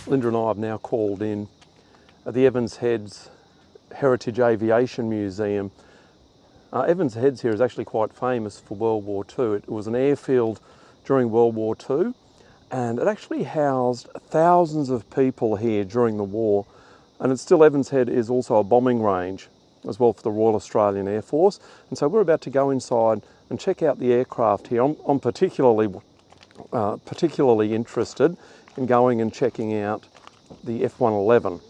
Linda and I have now called in the Evans Heads Heritage Aviation Museum. Evans Heads here is actually quite famous for World War II. It was an airfield during World War II, and it actually housed thousands of people here during the war. And it's still, Evans Head is also a bombing range as well for the Royal Australian Air Force. And so we're about to go inside and check out the aircraft here. I'm particularly interested in going and checking out the F111.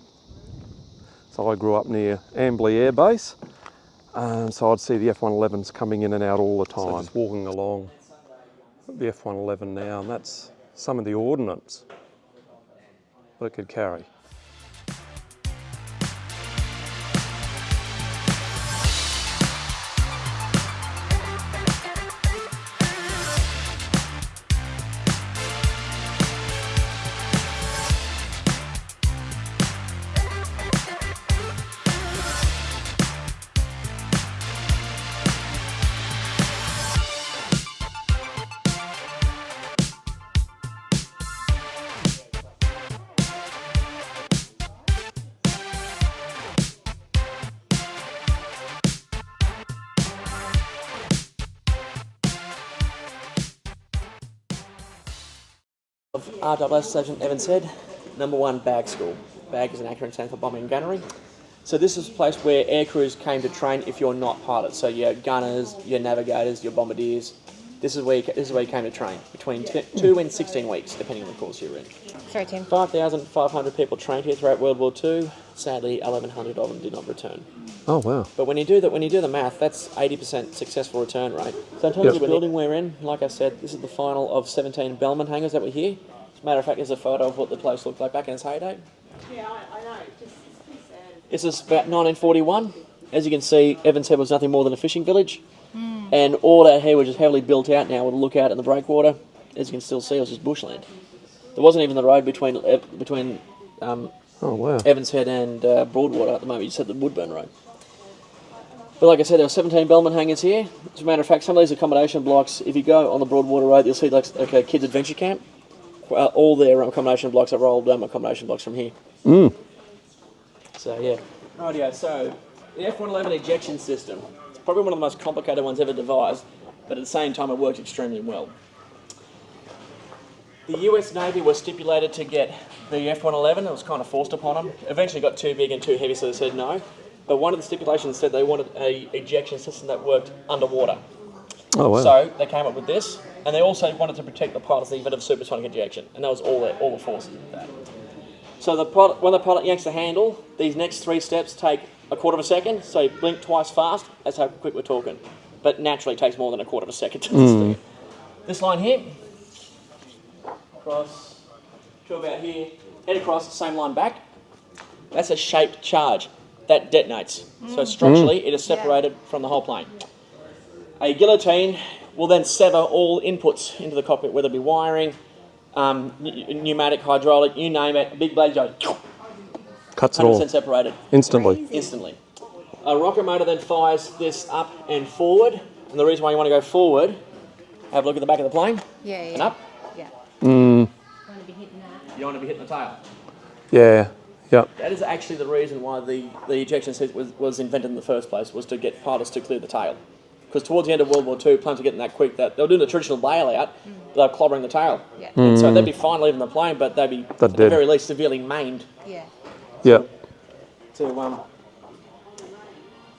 So I grew up near Ambley Air Base, and so I'd see the F111s coming in and out all the time. So just walking along the F111 now, and that's some of the ordnance that it could carry. Of RWS Sergeant Evans Head, number 1 BAG school. BAG is an acronym stand for Bombing and Gunnery. So this is a place where air crews came to train if you're not pilots. So your gunners, your navigators, your bombardiers. This is where you came to train between 2 and 16 weeks, depending on the course you're in. Sorry, Tim. 5,500 people trained here throughout World War II. Sadly, 1,100 of them did not return. Oh wow! But when you do the math, that's 80% successful return rate. So in terms of the building we're in, like I said, this is the final of 17 Bellman hangars that were here. As a matter of fact, there's a photo of what the place looked like back in its heyday. Yeah, I know. It's sad. This is about 1941. As you can see, Evans Head was nothing more than a fishing village. And all that here was just heavily built out now with a lookout in the breakwater. As you can still see, it was just bushland. There wasn't even the road between Evans Head and Broadwater at the moment. You just had the Woodburn Road. But like I said, there were 17 Bellman hangars here. As a matter of fact, some of these accommodation blocks, if you go on the Broadwater Road, you'll see like a kids' adventure camp. All their accommodation blocks are rolled accommodation blocks from here. So yeah. Rightio, so the F111 ejection system. It's probably one of the most complicated ones ever devised, but at the same time it works extremely well. The US Navy was stipulated to get the F111. It was kind of forced upon them. Eventually got too big and too heavy, so they said no. But one of the stipulations said they wanted an ejection system that worked underwater. Oh wow! So they came up with this, and they also wanted to protect the pilots even of supersonic ejection, and that was all the forces of that. So when the pilot yanks the handle, these next 3 steps take a quarter of a second. So you blink twice fast. That's how quick we're talking. But naturally, it takes more than a quarter of a second to do. This line here, across to about here, head across the same line back. That's a shaped charge that detonates. So structurally, it is separated from the whole plane. A guillotine will then sever all inputs into the cockpit, whether it be wiring, pneumatic, hydraulic, you name it. A big blade goes, Cuts it all. 100% separated. Instantly. Instantly. A rocket motor then fires this up and forward. And the reason why you want to go forward, have a look at the back of the plane. Yeah. And up. Yeah. You don't want to be hitting the tail. Yeah. Yep. That is actually the reason why the ejection system was invented in the first place, was to get pilots to clear the tail. Because towards the end of World War II, planes were getting that quick that they were doing the traditional bailout, but they were clobbering the tail. Yeah. And so they'd be fine leaving the plane, but they'd be, at the very least, severely maimed. Yeah. Yep. To be able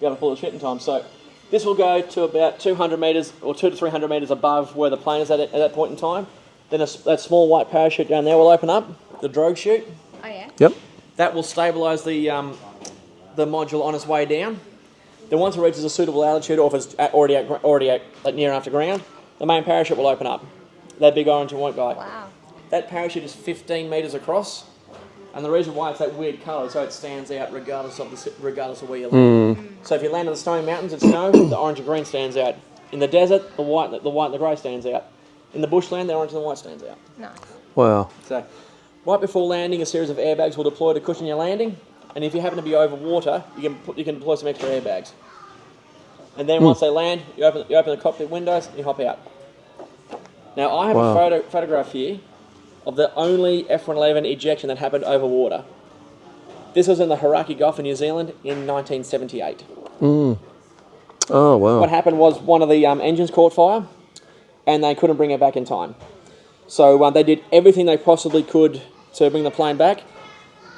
to pull the shit in time. So this will go to about 200 metres or 200 to 300 metres above where the plane is at that point in time. Then that small white parachute down there will open up, the drogue chute. Oh yeah. Yep. That will stabilise the module on its way down. Then once it reaches a suitable altitude, or if it's already at near enough to ground, the main parachute will open up. That big orange and white guy. Wow. That parachute is 15 metres across, and the reason why it's that weird colour is so it stands out regardless of where you land. So if you land in the Snowy Mountains, it's snow. The orange and green stands out. In the desert, the white and the grey stands out. In the bushland, the orange and the white stands out. Nice. Wow. So, right before landing, a series of airbags will deploy to cushion your landing. And if you happen to be over water, you can deploy some extra airbags. And then once they land, you open the cockpit windows and you hop out. Now I have a photograph here of the only F111 ejection that happened over water. This was in the Hauraki Gulf in New Zealand in 1978. Oh, wow. What happened was one of the engines caught fire, and they couldn't bring it back in time. So they did everything they possibly could to bring the plane back,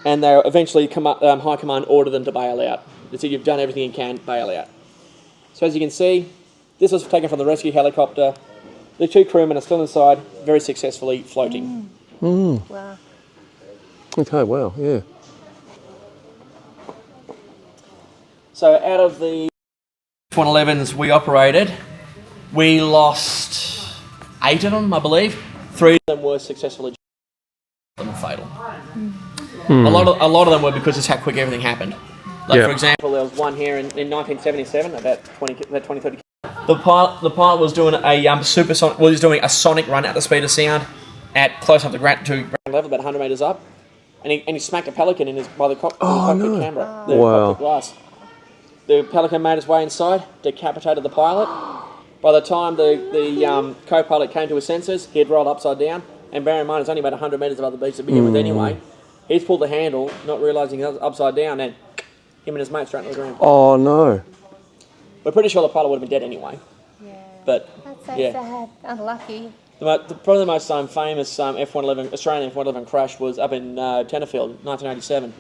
and they eventually High Command ordered them to bail out. They said, "You've done everything you can, bail out." So as you can see, this was taken from the rescue helicopter. The 2 crewmen are still inside, very successfully floating. Wow. Okay, wow, yeah. So out of the F111s we operated, we lost 8 of them, I believe. 3 of them were successfully fatal. A lot of them were because it's how quick everything happened. Like for example, there was one here in 1977, about 20-30. The pilot was doing a supersonic. Well, he was doing a sonic run at the speed of sound, at close up to ground level, about 100 meters up, and he smacked a pelican by the cockpit camera, the cockpit glass. The pelican made its way inside, decapitated the pilot. By the time the co-pilot came to his senses, he had rolled upside down. And bear in mind, it's only about 100 metres above the beach to begin with anyway. He's pulled the handle, not realising he was upside down, and him and his mate straight to the ground. Oh, no. We're pretty sure the pilot would have been dead anyway. Yeah. But, That's so yeah. sad. Unlucky. Probably the most famous Australian F111 crash was up in Tenterfield, 1987.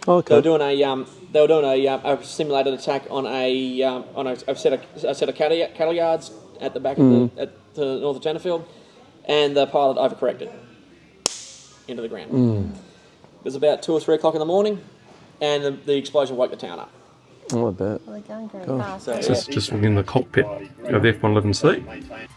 Okay. They were doing a simulated attack on a set of cattle yards at the back of the north of Tenterfield, and the pilot overcorrected into the ground. It was about 2 or 3 o'clock in the morning, and the explosion woke the town up. Oh, I bet. Well, they're going very fast. So, This is just in the cockpit of the F111C.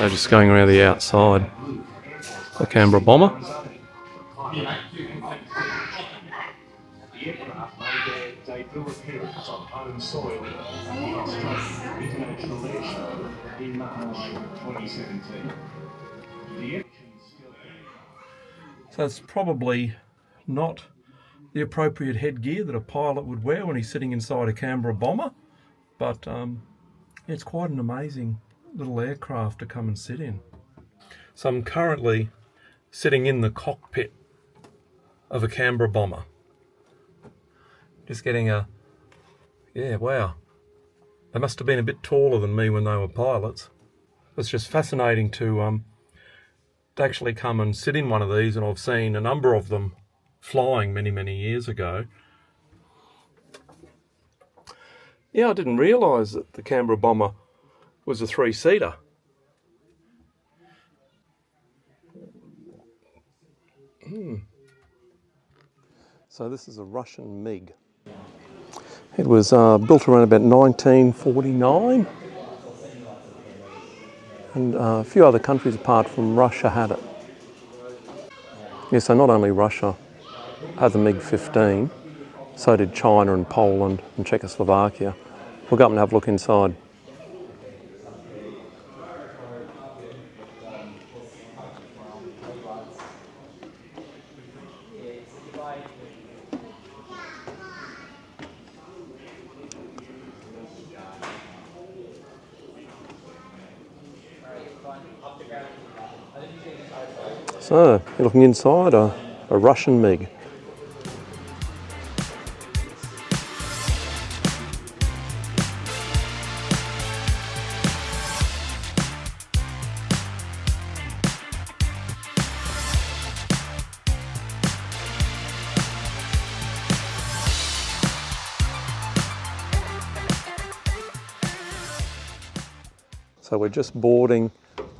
So just going around the outside, the Canberra Bomber. The aircraft made their debut appearance on home soil at the Australian International Air Show in March 2017. The action still. So it's probably not the appropriate headgear that a pilot would wear when he's sitting inside a Canberra Bomber, but it's quite an amazing little aircraft to come and sit in. So I'm currently sitting in the cockpit of a Canberra Bomber. Just getting wow. They must have been a bit taller than me when they were pilots. It's just fascinating to actually come and sit in one of these, and I've seen a number of them flying many years ago. Yeah, I didn't realise that the Canberra Bomber was a 3-seater. So this is a Russian MiG. It was built around about 1949, and a few other countries apart from Russia had it. Yeah, so not only Russia had the MiG-15, so did China and Poland and Czechoslovakia. We'll go up and have a look inside. So, you're looking inside a Russian MiG. So we're just boarding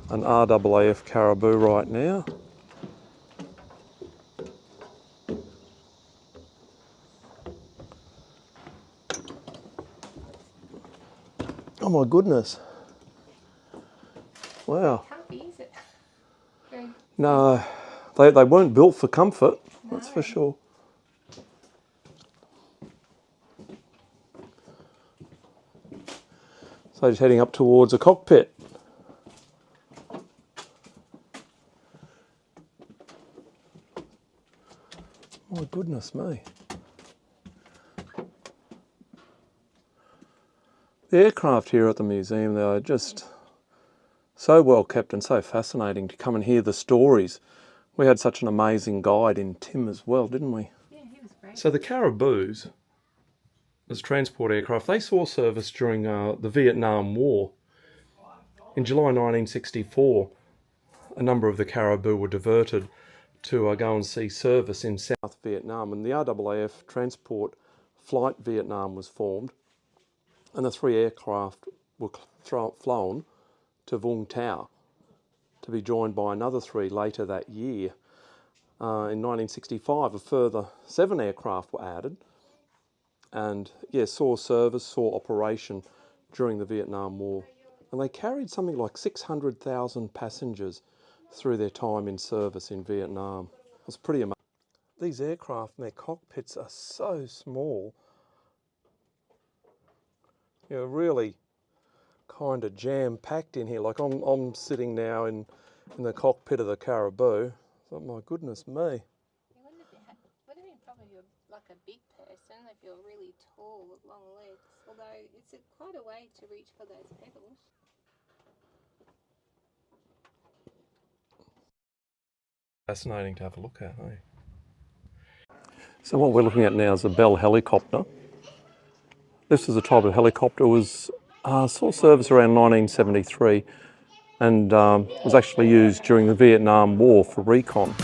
an RAAF Caribou right now. Oh my goodness. Wow. Comfy, is it? Very No, they weren't built for comfort, that's for sure. So just heading up towards a cockpit. My goodness me. The aircraft here at the museum, they are just so well kept and so fascinating to come and hear the stories. We had such an amazing guide in Tim as well, didn't we? Yeah, he was great. So the Caribous, as transport aircraft, they saw service during the Vietnam War. In July 1964, a number of the Caribou were diverted to go and see service in South Vietnam, and the RAAF Transport Flight Vietnam was formed, and the 3 aircraft were flown to Vung Tau to be joined by another 3 later that year. In 1965, a further 7 aircraft were added, and saw service, saw operation during the Vietnam War. And they carried something like 600,000 passengers through their time in service in Vietnam. It was pretty amazing. These aircraft and their cockpits are so small. You're really kind of jam-packed in here. Like I'm sitting now in the cockpit of the Caribou. Oh my goodness me. You wouldn't have been probably like a big person if you're really tall with long legs. Although it's quite a way to reach for those pedals. Fascinating to have a look at, eh? So what we're looking at now is a Bell helicopter. This is a type of helicopter. It was saw service around 1973 and was actually used during the Vietnam War for recon.